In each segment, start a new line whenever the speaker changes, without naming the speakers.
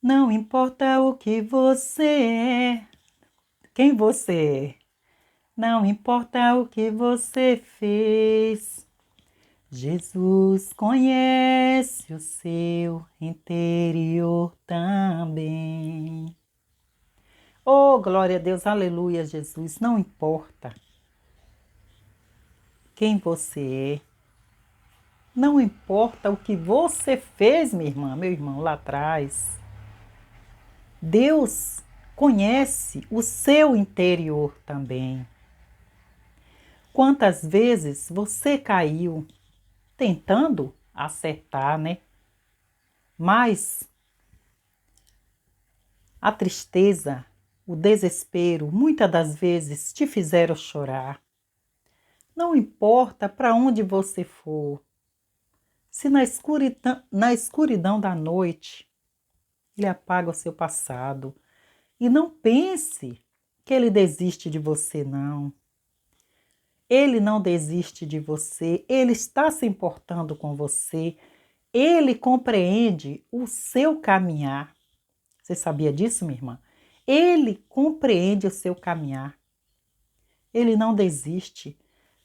Não importa o que você é, quem você é. Não importa o que você fez. Jesus conhece o seu interior também. Oh, glória a Deus, aleluia, Jesus. Não importa quem você é. Não importa o que você fez, minha irmã, meu irmão, lá atrás. Deus conhece o seu interior também. Quantas vezes você caiu tentando acertar, né? Mas a tristeza, o desespero, muitas das vezes te fizeram chorar. Não importa para onde você for, se na escuridão da noite ele apaga o seu passado. E não pense que ele desiste de você, não. Ele não desiste de você, ele está se importando com você, ele compreende o seu caminhar. Você sabia disso, minha irmã? Ele compreende o seu caminhar. Ele não desiste,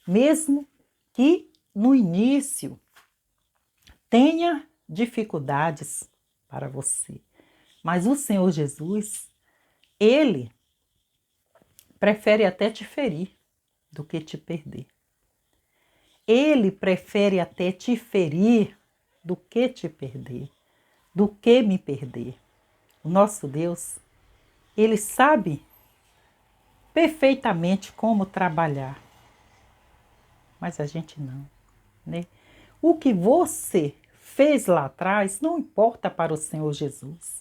mesmo que no início tenha dificuldades para você. Mas o Senhor Jesus, ele prefere até te ferir do que te perder. Ele prefere até te ferir do que te perder, do que me perder. O nosso Deus, ele sabe perfeitamente como trabalhar, mas a gente não, né? O que você fez lá atrás não importa para o Senhor Jesus.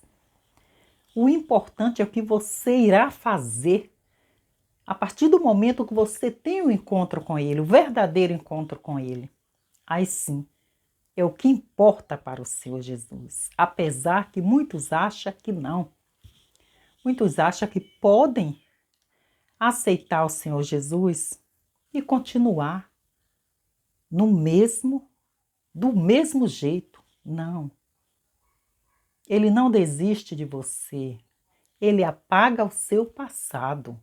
O importante é o que você irá fazer a partir do momento que você tem um encontro com Ele, o verdadeiro encontro com Ele. Aí sim, é o que importa para o Senhor Jesus. Apesar que muitos acham que não. Muitos acham que podem aceitar o Senhor Jesus e continuar do mesmo jeito. Não. Ele não desiste de você. Ele apaga o seu passado.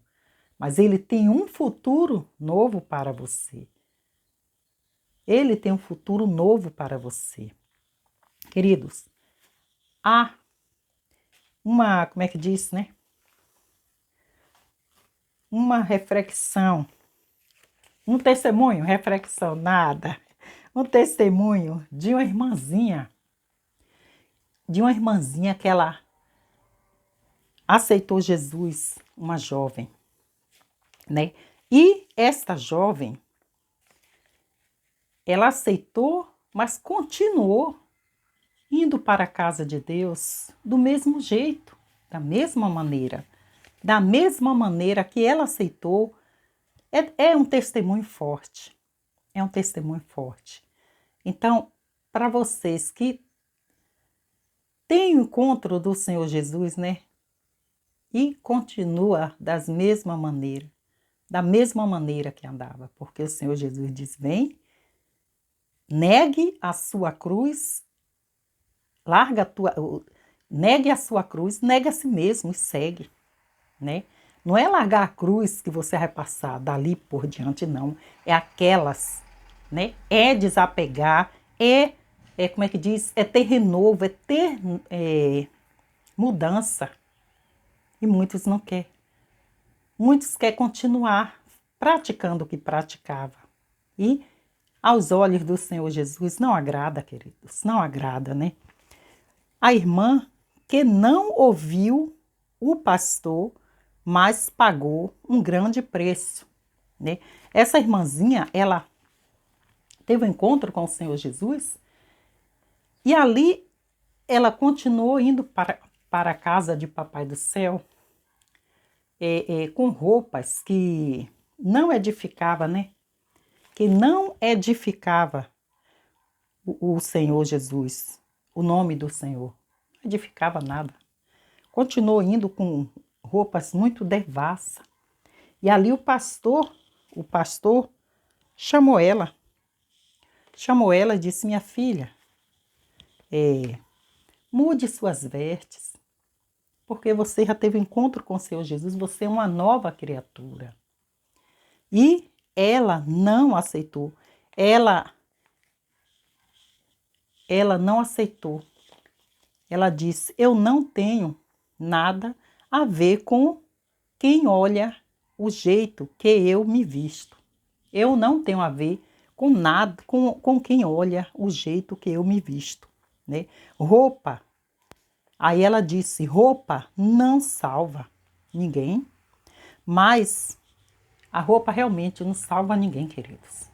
Mas ele tem um futuro novo para você. Ele tem um futuro novo para você. Queridos, há como é que diz, né? Uma reflexão, um testemunho, reflexão, nada. Um testemunho de uma irmãzinha que ela aceitou Jesus, uma jovem, né? E esta jovem, ela aceitou, mas continuou indo para a casa de Deus do mesmo jeito, da mesma maneira que ela aceitou. É um testemunho forte, é um testemunho forte. Então, para vocês que têm o encontro do Senhor Jesus, né? E continua da mesma maneira que andava, porque o Senhor Jesus diz: vem, negue a sua cruz, negue a sua cruz, negue a si mesmo e segue, né? Não é largar a cruz que você vai passar dali por diante, não. É aquelas, né? É desapegar, como é que diz? É ter renovo, é ter mudança. E muitos não querem. Muitos querem continuar praticando o que praticava. E aos olhos do Senhor Jesus não agrada, queridos, não agrada, né? A irmã que não ouviu o pastor, mas pagou um grande preço, né? Essa irmãzinha, ela teve um encontro com o Senhor Jesus e ali ela continuou indo para a casa de Papai do Céu com roupas que não edificava, né? Que não edificava o Senhor Jesus, o nome do Senhor. Não edificava nada. Continuou indo com roupas muito devassas. E ali o pastor chamou ela e disse: minha filha, mude suas vestes, porque você já teve um encontro com o Senhor Jesus, você é uma nova criatura. E ela não aceitou. Ela não aceitou. Ela disse: eu não tenho nada a ver com quem olha o jeito que eu me visto. Eu não tenho a ver com nada, com quem olha o jeito que eu me visto, né? Roupa. Aí ela disse: roupa não salva ninguém, mas a roupa realmente não salva ninguém, queridos.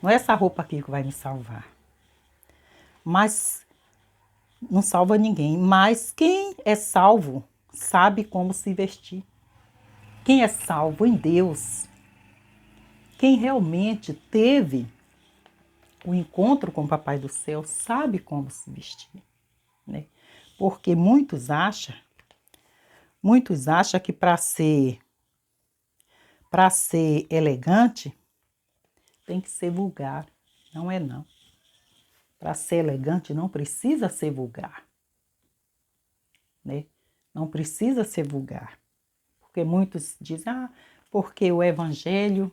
Não é essa roupa aqui que vai me salvar. Mas não salva ninguém. Mas quem é salvo sabe como se vestir. Quem é salvo em Deus, quem realmente teve o encontro com o Papai do Céu, sabe como se vestir, né? Porque muitos acham que para ser elegante tem que ser vulgar. Não é não. Para ser elegante não precisa ser vulgar, né? Não precisa ser vulgar. Porque muitos dizem, porque o evangelho,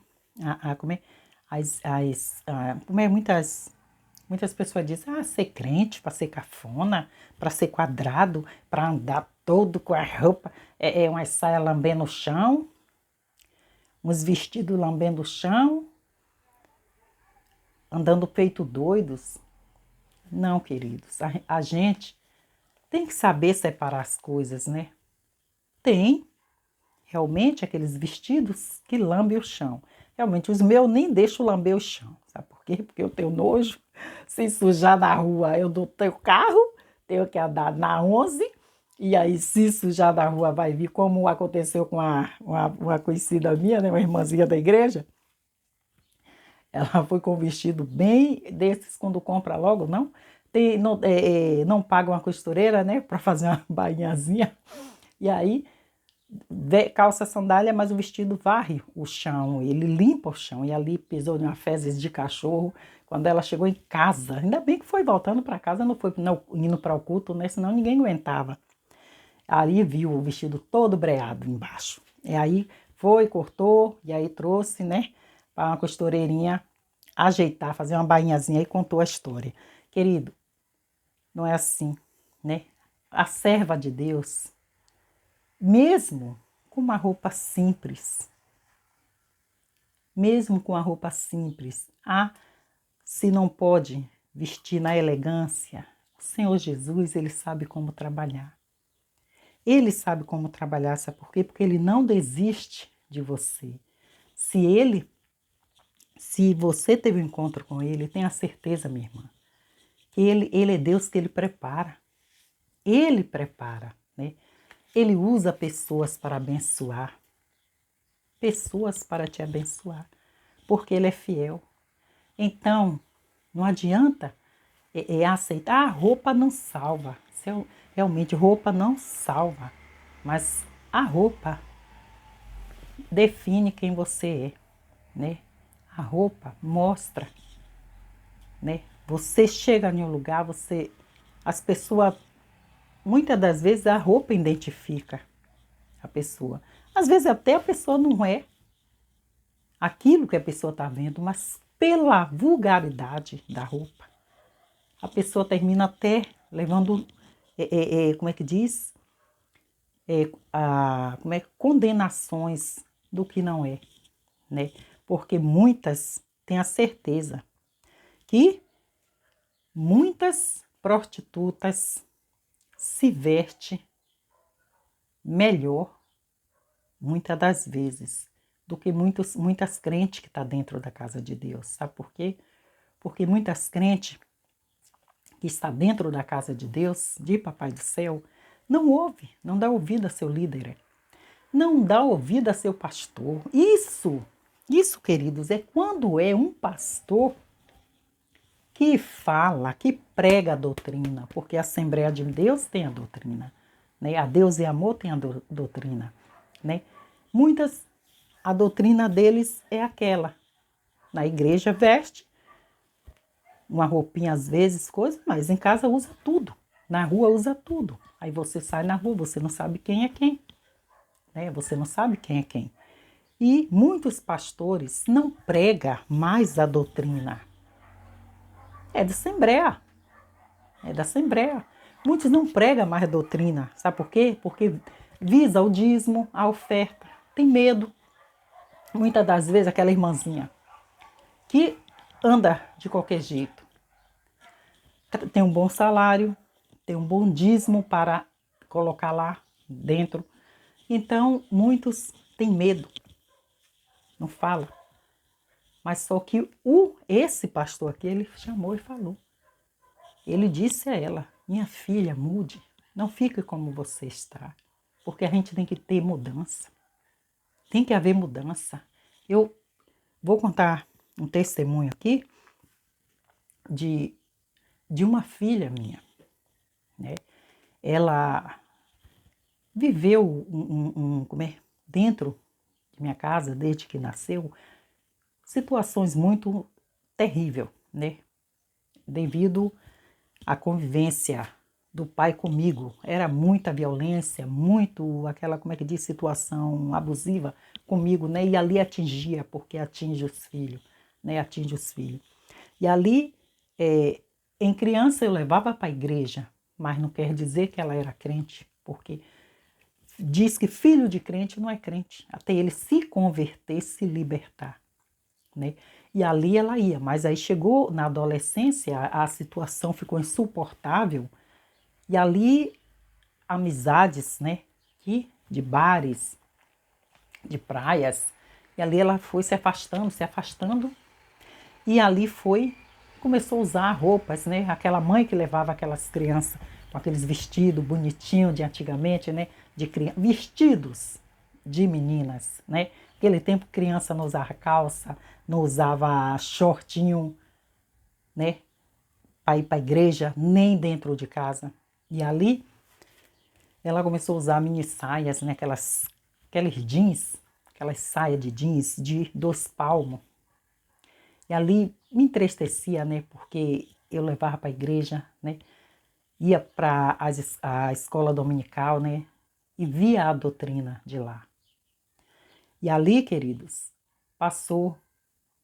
muitas pessoas dizem, ser crente, para ser cafona, para ser quadrado, para andar todo com a roupa, uma saia lambendo o chão, uns vestidos lambendo o chão, andando peito doidos. Não, queridos, a gente tem que saber separar as coisas, né? Tem realmente aqueles vestidos que lambem o chão. Realmente, os meus nem deixo lamber o chão. Sabe por quê? Porque eu tenho nojo. Se sujar na rua, eu não tenho carro, tenho que andar na 11. E aí, se sujar na rua, vai vir, como aconteceu com uma conhecida minha, né, uma irmãzinha da igreja. Ela foi com um vestido bem desses, quando compra logo, não? Não paga uma costureira, né, para fazer uma bainhazinha. E aí, calça sandália, mas o vestido varre o chão, ele limpa o chão. E ali pisou em uma fezes de cachorro. Quando ela chegou em casa, ainda bem que foi voltando para casa, não foi indo para o culto, né? Senão ninguém aguentava. Ali viu o vestido todo breado embaixo. E aí foi, cortou, e aí trouxe, né, para uma costureirinha ajeitar, fazer uma bainhazinha e contou a história. Querido, não é assim, né? A serva de Deus, mesmo com uma roupa simples, se não pode vestir na elegância, o Senhor Jesus, Ele sabe como trabalhar. Ele sabe como trabalhar, sabe por quê? Porque Ele não desiste de você. Se você teve um encontro com Ele, tenha certeza, minha irmã, que Ele é Deus que Ele prepara. Ele prepara, né? Ele usa pessoas para abençoar. Pessoas para te abençoar. Porque Ele é fiel. Então, não adianta aceitar. Roupa não salva. Realmente, roupa não salva. Mas a roupa define quem você é, né? A roupa mostra, né? Você chega em um lugar, as pessoas, muitas das vezes a roupa identifica a pessoa. Às vezes até a pessoa não é aquilo que a pessoa está vendo, mas pela vulgaridade da roupa, a pessoa termina até levando, como é que diz? Condenações do que não é, né? Porque muitas têm a certeza que muitas prostitutas se vestem melhor, muitas das vezes, do que muitas crentes que estão dentro da casa de Deus. Sabe por quê? Porque muitas crentes que estão dentro da casa de Deus, de Papai do Céu, não ouve, não dá ouvido a seu líder, não dá ouvido a seu pastor. Isso, queridos, é quando é um pastor que fala, que prega a doutrina, porque a Assembleia de Deus tem a doutrina, né? A Deus e Amor tem a doutrina, né? A doutrina deles é aquela. Na igreja veste uma roupinha às vezes, coisa, mas em casa usa tudo, Na rua usa tudo. Aí você sai na rua, você não sabe quem é quem, né? Você não sabe quem é quem. E muitos pastores não pregam mais a doutrina. É da Assembleia. É da Assembleia. Muitos não pregam mais a doutrina. Sabe por quê? Porque visa o dízimo, a oferta. Tem medo. Muitas das vezes aquela irmãzinha que anda de qualquer jeito. Tem um bom salário, tem um bom dízimo para colocar lá dentro. Então, muitos têm medo, não fala. Mas só que esse pastor aqui, ele chamou e falou. Ele disse a ela, minha filha, mude, não fique como você está. Porque a gente tem que ter mudança. Tem que haver mudança. Eu vou contar um testemunho aqui de uma filha minha, né? Ela viveu dentro de minha casa, desde que nasceu, situações muito terríveis, né? Devido à convivência do pai comigo. Era muita violência, muito aquela, como é que diz, situação abusiva comigo, né? E ali atingia, porque atinge os filhos, né? Atinge os filhos. E ali, em criança, eu levava para a igreja, mas não quer dizer que ela era crente, porque diz que filho de crente não é crente, até ele se converter, se libertar, né? E ali ela ia, mas aí chegou na adolescência, a situação ficou insuportável, e ali amizades, né? De bares, de praias, e ali ela foi se afastando, e ali começou a usar roupas, né? Aquela mãe que levava aquelas crianças com aqueles vestidos bonitinhos de antigamente, né? Vestidos de meninas, né? Naquele tempo criança não usava calça, não usava shortinho, né? Para ir para a igreja, nem dentro de casa. E ali ela começou a usar mini saias, né? Aqueles jeans, aquelas saias de jeans de 2 palmos. E ali me entristecia, né? Porque eu levava para a igreja, né? Ia para a escola dominical, né? E via a doutrina de lá. E ali, queridos, passou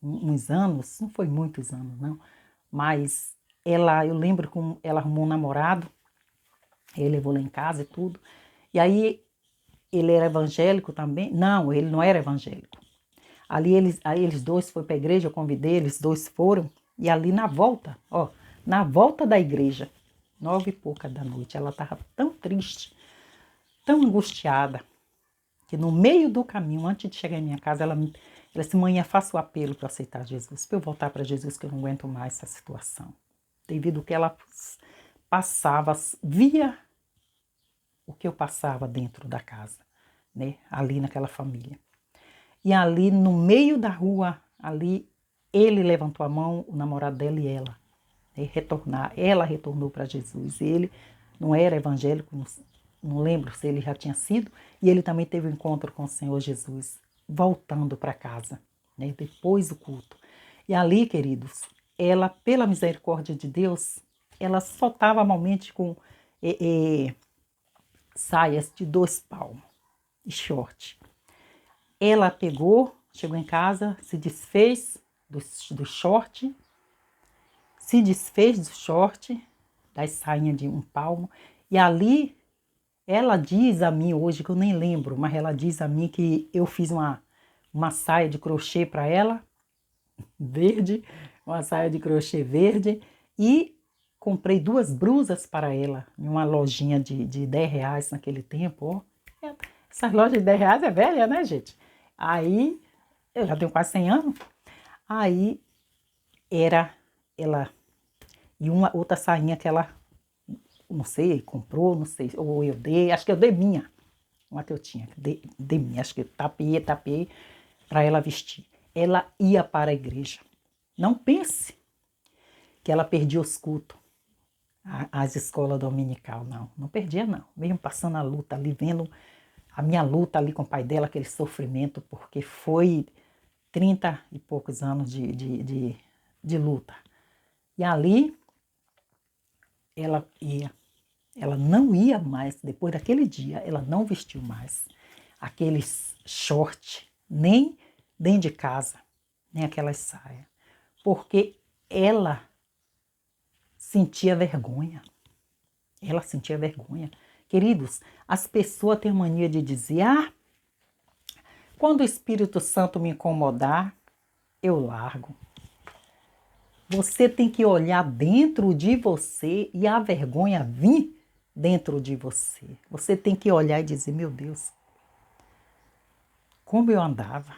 uns anos, não foi muitos anos, não, mas eu lembro que ela arrumou um namorado, ele levou lá em casa e tudo, e aí ele era evangélico também? Não, ele não era evangélico. Aí eles dois foram para a igreja, eu convidei, eles dois foram, e ali na volta da igreja, 9h pouca da noite, ela estava tão triste, tão angustiada, que no meio do caminho, antes de chegar em minha casa, ela disse, mãe, faça o apelo para aceitar Jesus, para eu voltar para Jesus, que eu não aguento mais essa situação. Devido ao que ela passava, via o que eu passava dentro da casa, né? Ali naquela família. E ali no meio da rua, ali ele levantou a mão, o namorado dela e ela, né? Ela retornou para Jesus. Ele não era evangélico, não lembro se ele já tinha sido, e ele também teve um encontro com o Senhor Jesus, voltando para casa, né? Depois do culto. E ali, queridos, ela, pela misericórdia de Deus, ela só estava normalmente com saias de 2 palmos e short. Ela pegou, chegou em casa, se desfez do short, se desfez do short, das sainhas de 1 palmo, e ali ela diz a mim hoje, que eu nem lembro, mas ela diz a mim que eu fiz uma saia de crochê para ela, verde, uma saia de crochê verde, e comprei 2 blusas para ela, em uma lojinha de R$10 naquele tempo. Ó. Essas lojas de R$10 é velha, né, gente? Aí, eu já tenho quase 100 anos, aí era ela, e uma outra sainha que ela, não sei, comprou, não sei, ou eu dei, acho que eu dei minha, uma que eu tinha, dei minha, acho que eu tapei para ela vestir. Ela ia para a igreja. Não pense que ela perdia os cultos, as escolas dominical, não perdia não, mesmo passando a luta ali, vendo a minha luta ali com o pai dela, aquele sofrimento, porque foi 30 e poucos anos de luta. E ali ela ia. Ela não ia mais, depois daquele dia, ela não vestiu mais aqueles short, nem dentro de casa, nem aquelas saias, porque ela sentia vergonha. Ela sentia vergonha. Queridos, as pessoas têm mania de dizer, quando o Espírito Santo me incomodar, eu largo. Você tem que olhar dentro de você e a vergonha vir dentro de você. Você tem que olhar e dizer, meu Deus, como eu andava.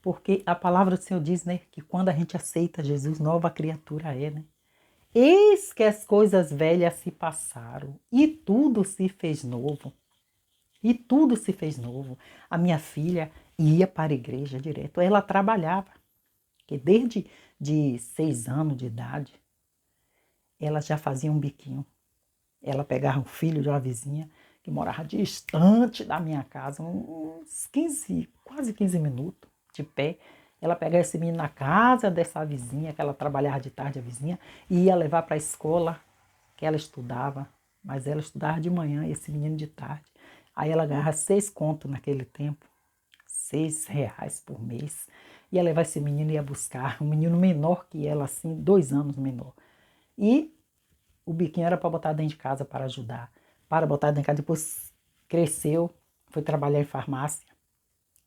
Porque a palavra do Senhor diz, né, que quando a gente aceita Jesus, nova criatura é, né? Eis que as coisas velhas se passaram e tudo se fez novo. E tudo se fez novo. A minha filha ia para a igreja direto. Ela trabalhava. Porque desde de 6 anos de idade, ela já fazia um biquinho. Ela pegava um filho de uma vizinha que morava distante da minha casa, uns 15, quase 15 minutos de pé. Ela pegava esse menino na casa dessa vizinha, que ela trabalhava de tarde, a vizinha, e ia levar para a escola que ela estudava, mas ela estudava de manhã e esse menino de tarde. Aí ela ganhava 6 contos naquele tempo, R$ 6 por mês. Ia levar esse menino e ia buscar, um menino menor que ela, assim, 2 anos menor. E o biquinho era para botar dentro de casa para ajudar, para botar dentro de casa. Depois cresceu, foi trabalhar em farmácia,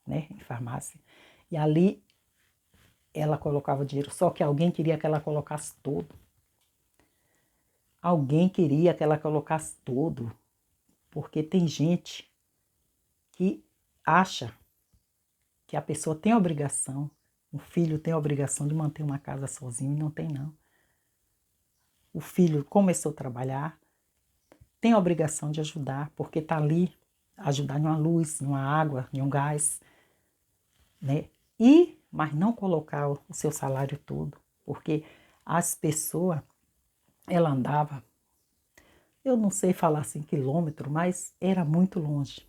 né? Em farmácia. E ali ela colocava dinheiro, só que alguém queria que ela colocasse todo. Alguém queria que ela colocasse todo, porque tem gente que acha que a pessoa tem a obrigação, o filho tem a obrigação de manter uma casa sozinho e não tem não. O filho começou a trabalhar, tem a obrigação de ajudar, porque está ali, ajudar em uma luz, em uma água, em um gás, né? Mas não colocar o seu salário todo, porque as pessoas, ela andava, eu não sei falar assim quilômetro, mas era muito longe.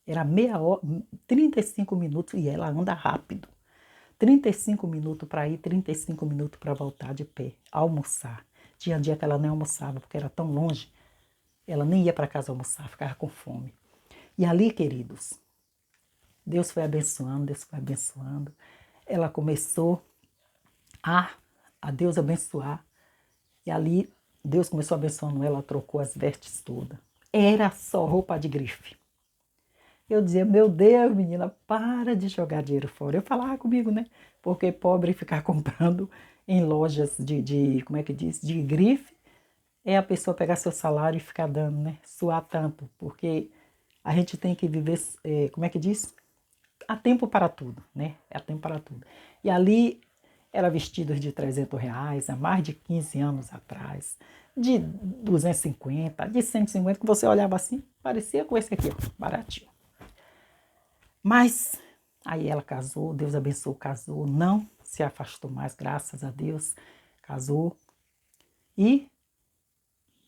Era meia hora, 35 minutos, e ela anda rápido. 35 minutos para ir, 35 minutos para voltar de pé, almoçar. Tinha dia que ela nem almoçava, porque era tão longe. Ela nem ia para casa almoçar, ficava com fome. E ali, queridos, Deus foi abençoando, Deus foi abençoando. Ela começou a Deus abençoar. E ali, Deus começou abençoando ela, trocou as vestes todas. Era só roupa de grife. Eu dizia, meu Deus, menina, para de jogar dinheiro fora. Eu falava comigo, né? Porque pobre ficar comprando em lojas como é que diz? De grife, é a pessoa pegar seu salário e ficar dando, né? Suar tanto, porque a gente tem que viver, como é que diz? Há tempo para tudo, né? Há tempo para tudo. E ali era vestidos de R$ 300, há mais de 15 anos atrás, de 250, de 150, que você olhava assim, parecia com esse aqui, ó, baratinho. Mas aí ela casou, Deus abençoou, casou, não se afastou mais, graças a Deus, casou. E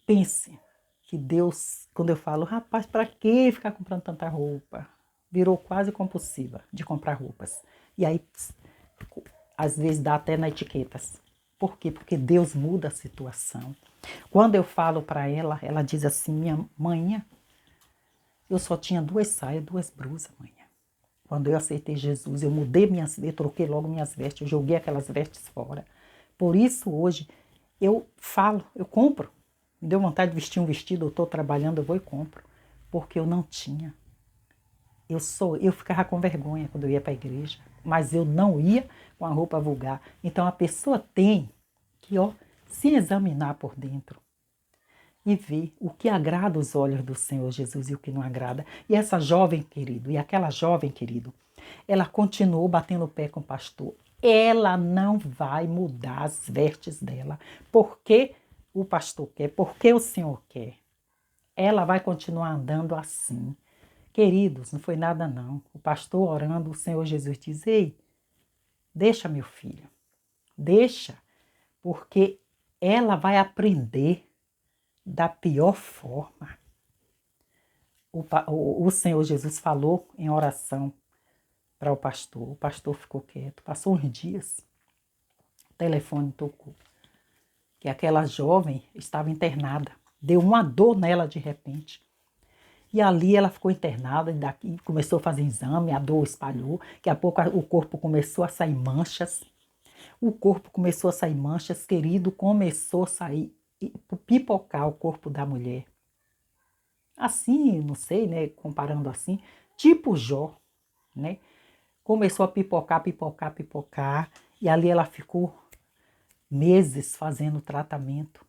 pense que Deus, quando eu falo, rapaz, para que ficar comprando tanta roupa? Virou quase compulsiva de comprar roupas. E aí, às vezes, dá até na etiquetas. Por quê? Porque Deus muda a situação. Quando eu falo para ela, ela diz assim, minha mãe, eu só tinha 2 saias, 2 blusas, mãe. Quando eu aceitei Jesus, eu mudei eu troquei logo minhas vestes, eu joguei aquelas vestes fora. Por isso, hoje, eu falo, eu compro. Me deu vontade de vestir um vestido, eu estou trabalhando, eu vou e compro. Porque eu não tinha. Eu ficava com vergonha quando eu ia para a igreja, mas eu não ia com a roupa vulgar. Então, a pessoa tem que, se examinar por dentro e ver o que agrada os olhos do Senhor Jesus e o que não agrada. E essa jovem, querido, e aquela jovem, querido, ela continuou batendo o pé com o pastor. Ela não vai mudar as vestes dela, porque o pastor quer, porque o Senhor quer. Ela vai continuar andando assim. Queridos, não foi nada não. O pastor orando, o Senhor Jesus diz, ei, deixa meu filho, deixa, porque ela vai aprender da pior forma. O Senhor Jesus falou em oração para o pastor ficou quieto, passou uns dias, o telefone tocou, que aquela jovem estava internada, deu uma dor nela de repente. E ali ela ficou internada, e daqui começou a fazer exame, a dor espalhou, daqui a pouco o corpo começou a sair manchas. O corpo começou a sair manchas, querido, começou a sair, pipocar o corpo da mulher. Assim, não sei, né, comparando assim, tipo Jó, né? Começou a pipocar, pipocar, pipocar, e ali ela ficou meses fazendo tratamento.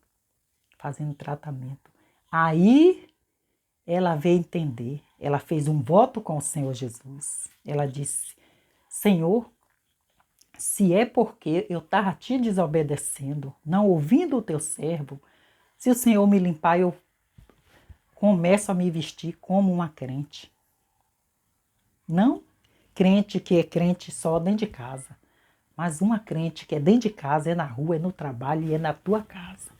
Aí ela veio entender, ela fez um voto com o Senhor Jesus. Ela disse: Senhor, se é porque eu estava te desobedecendo, não ouvindo o teu servo, se o Senhor me limpar, eu começo a me vestir como uma crente. Não crente que é crente só dentro de casa, mas uma crente que é dentro de casa, é na rua, é no trabalho e é na tua casa.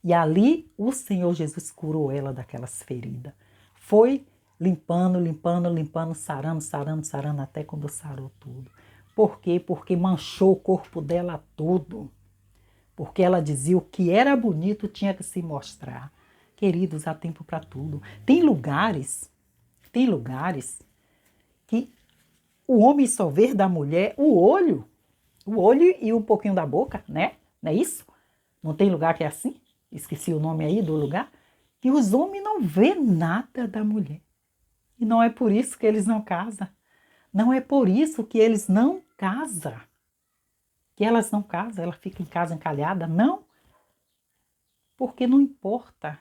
E ali o Senhor Jesus curou ela daquelas feridas. Foi limpando, limpando, limpando, sarando, sarando, sarando, até quando sarou tudo. Por quê? Porque manchou o corpo dela todo. Porque ela dizia o que era bonito tinha que se mostrar. Queridos, há tempo para tudo. Tem lugares que o homem só vê da mulher o olho e um pouquinho da boca, né? Não é isso? Não tem lugar que é assim? Esqueci o nome aí do lugar. E os homens não vê nada da mulher. E não é por isso que eles não casam. Não é por isso que eles não casam. Que elas não casam, ela fica em casa encalhada. Não. Porque não importa.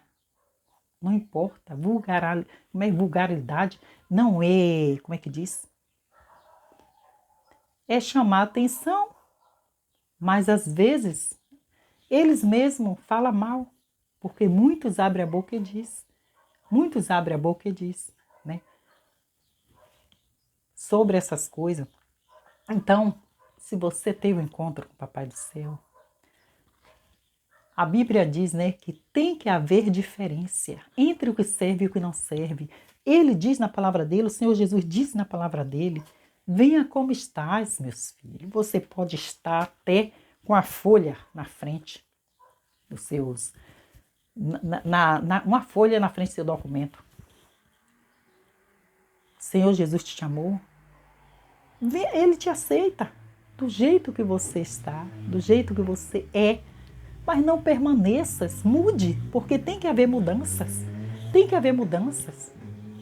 Não importa. Vulgaridade não é, como é que diz? É chamar atenção. Mas às vezes eles mesmos falam mal. Porque muitos abrem a boca e diz. Muitos abrem a boca e diz, né? Sobre essas coisas. Então, se você teve um encontro com o Papai do Céu, a Bíblia diz, né, que tem que haver diferença entre o que serve e o que não serve. Ele diz na palavra dele, o Senhor Jesus diz na palavra dele: venha como estás, meus filhos. Você pode estar até com a folha na frente dos seus, uma folha na frente do seu documento. O Senhor Jesus te chamou. Ele te aceita do jeito que você está, do jeito que você é. Mas não permaneças, mude, porque tem que haver mudanças. Tem que haver mudanças.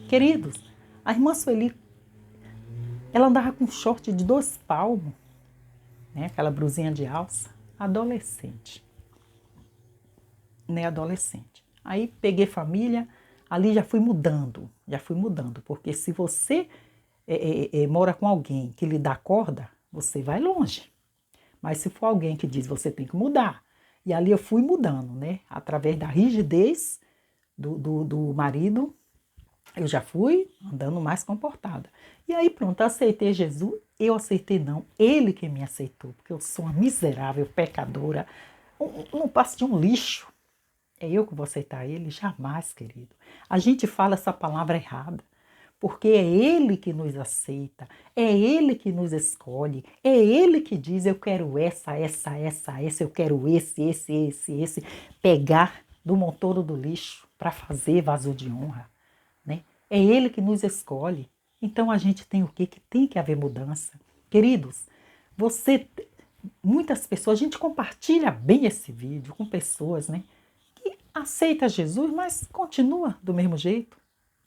Queridos, a irmã Sueli, ela andava com um short de 2 palmos, né? Aquela blusinha de alça, adolescente. Né? Adolescente. Aí peguei família, ali já fui mudando, porque se você mora com alguém que lhe dá corda, você vai longe. Mas se for alguém que diz você tem que mudar, e ali eu fui mudando, né? Através da rigidez do marido, eu já fui andando mais comportada. E aí pronto, aceitei Jesus, eu aceitei não, ele que me aceitou, porque eu sou uma miserável pecadora, não passo de um lixo. É eu que vou aceitar ele? Jamais, querido. A gente fala essa palavra errada. Porque é Ele que nos aceita, é Ele que nos escolhe, é Ele que diz: eu quero essa, eu quero esse. Pegar do montoro do lixo para fazer vaso de honra. Né? É Ele que nos escolhe. Então a gente tem o quê? Que tem que haver mudança. Queridos, muitas pessoas, a gente compartilha bem esse vídeo com pessoas, né? Que aceita Jesus, mas continua do mesmo jeito.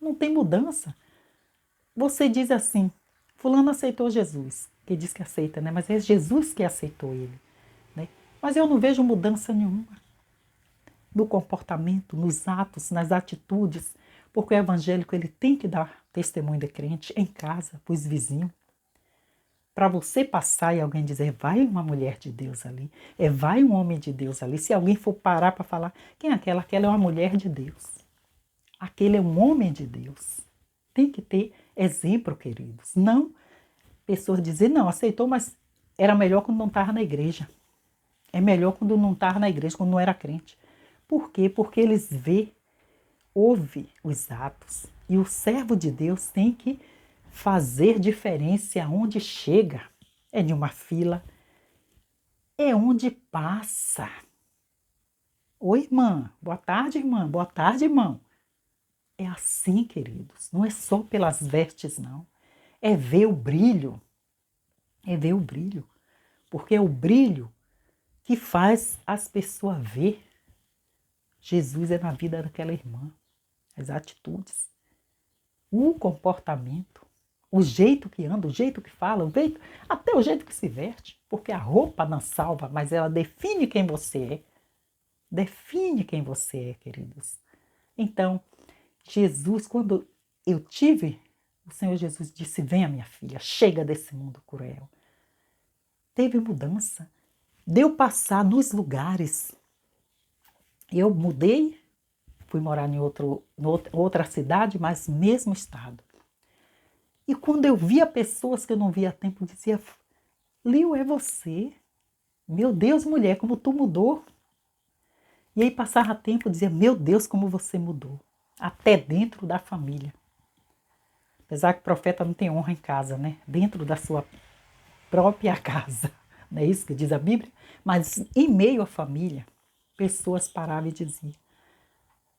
Não tem mudança. Você diz assim, fulano aceitou Jesus, que diz que aceita, né? Mas é Jesus que aceitou ele, né? Mas eu não vejo mudança nenhuma no comportamento, nos atos, nas atitudes, porque o evangélico ele tem que dar testemunho de crente em casa, para os vizinhos. Para você passar e alguém dizer, vai uma mulher de Deus ali, vai um homem de Deus ali. Se alguém for parar para falar, quem é aquela? Aquela é uma mulher de Deus. Aquele é um homem de Deus. Tem que ter exemplo, queridos. Não pessoas dizer, não, aceitou, mas era melhor quando não estava na igreja. É melhor quando não estava na igreja, quando não era crente. Por quê? Porque eles ouvem os atos. E o servo de Deus tem que fazer diferença aonde chega. É de uma fila, é onde passa. Oi, irmã. Boa tarde, irmã. Boa tarde, irmão. É assim, queridos. Não é só pelas vestes, não. É ver o brilho. É ver o brilho. Porque é o brilho que faz as pessoas ver Jesus é na vida daquela irmã. As atitudes, o comportamento, o jeito que anda, o jeito que fala, até o jeito que se veste. Porque a roupa não salva, mas ela define quem você é. Define quem você é, queridos. Então, Jesus, quando eu tive, o Senhor Jesus disse: venha, minha filha, chega desse mundo cruel. Teve mudança. Deu passar nos lugares. Eu mudei, fui morar em outra cidade, mas mesmo estado. E quando eu via pessoas que eu não via há tempo, eu dizia: Liu, é você? Meu Deus, mulher, como tu mudou. E aí passava tempo e dizia: meu Deus, como você mudou. Até dentro da família. Apesar que o profeta não tem honra em casa, né? Dentro da sua própria casa. Não é isso que diz a Bíblia? Mas em meio à família, pessoas paravam e diziam: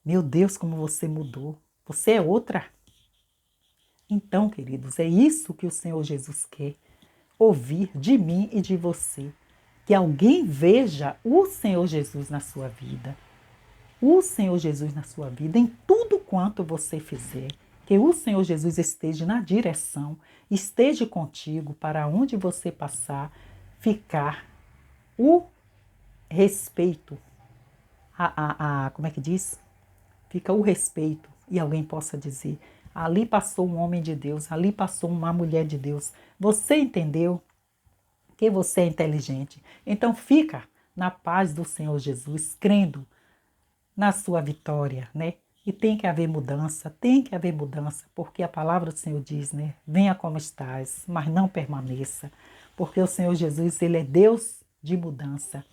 meu Deus, como você mudou. Você é outra. Então, queridos, é isso que o Senhor Jesus quer ouvir de mim e de você. Que alguém veja o Senhor Jesus na sua vida. O Senhor Jesus na sua vida em tudo quanto você fizer. Que o Senhor Jesus esteja na direção, esteja contigo para onde você passar, ficar o respeito. Como é que diz? Fica o respeito e alguém possa dizer: ali passou um homem de Deus, ali passou uma mulher de Deus. Você entendeu que você é inteligente. Então fica na paz do Senhor Jesus, crendo na sua vitória, né? E tem que haver mudança, porque a palavra do Senhor diz, né? Venha como estás, mas não permaneça, porque o Senhor Jesus, ele é Deus de mudança.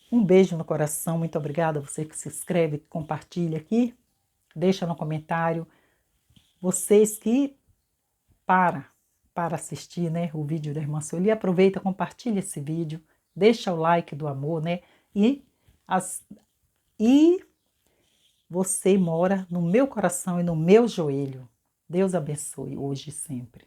Um beijo no coração, muito obrigada a você que se inscreve, que compartilha aqui, deixa no comentário. Vocês que para assistir, né, o vídeo da irmã Sueli, aproveita, compartilha esse vídeo, deixa o like do amor, né? E você mora no meu coração e no meu joelho. Deus abençoe hoje e sempre.